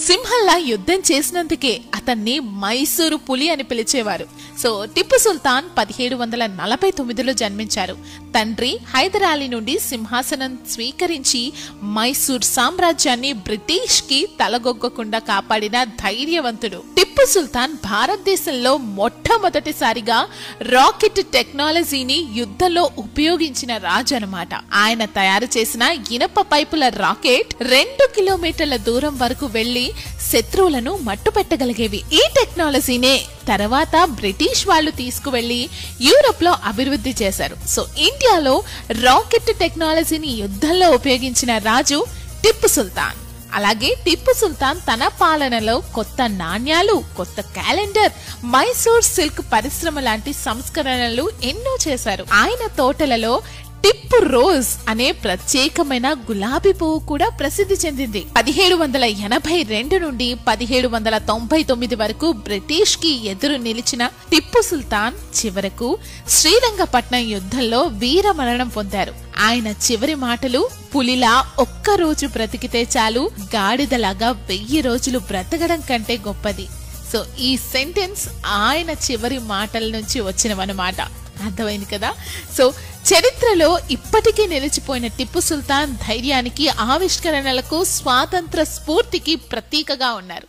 సింహంలా యుద్ధం చేసినందుకే అతన్ని మైసూరు పులి అని పిలిచేవారు. సో టిప్పు సుల్తాన్ 1749లో జన్మించారు. తండ్రి హైదర్ అలీ నుండి సింహాసనం స్వీకరించి మైసూర్ సామ్రాజ్యాన్ని బ్రిటిష్ కి తలగొగ్గకుండా కాపాడిన ధైర్యవంతుడు. టిప్పు సుల్తాన్ భారతదేశంలో మొట్టమొదటిసారిగా రాకెట్ టెక్నాలజీని యుద్ధంలో ఉపయోగించిన రాజు అన్నమాట. ఆయన తయారు చేసిన ఇనప పైపుల రాకెట్ 2 కిలోమీటర్ల దూరం వరకు వెళ్లి శత్రువులను మట్టుపెట్టగలిగేవి. ఈ టెక్నాలజీనే తర్వాత బ్రిటిష్ వాళ్ళు తీసుకువెళ్లి యూరోప్ లో అభివృద్ధి చేశారు. సో ఇండియాలో రాకెట్ టెక్నాలజీని యుద్ధంలో ఉపయోగించిన రాజు టిప్పు సుల్తాన్. అలాగే టిప్పు సుల్తాన్ తన పాలనలో కొత్త నాణ్యాలు, కొత్త క్యాలెండర్, మైసూర్ సిల్క్ పరిశ్రమ లాంటి సంస్కరణలు ఎన్నో చేశారు. ఆయన తోటలలో టిప్పు రోజ్ అనే ప్రత్యేకమైన గులాబీ పువ్వు కూడా ప్రసిద్ధి చెందింది. 1782 నుండి 1799 వరకు బ్రిటిష్ కి ఎదురు నిలిచిన టిప్పు సుల్తాన్ చివరకు శ్రీరంగపట్నం యుద్ధంలో వీరమరణం పొందారు. ఆయన చివరి మాటలు, పులిలా ఒక్కరోజు బ్రతికితే చాలు, గాడిదలాగా 1000 రోజులు బ్రతకడం కంటే గొప్పది. సో ఈ సెంటెన్స్ ఆయన చివరి మాటల నుంచి వచ్చినవన్నమాట. అర్థమైంది కదా? సో చరిత్రలో ఇప్పటికీ నిలిచిపోయిన టిప్పు సుల్తాన్ ధైర్యానికి, ఆవిష్కరణలకు, స్వాతంత్ర స్ఫూర్తికి ప్రతీకగా ఉన్నారు.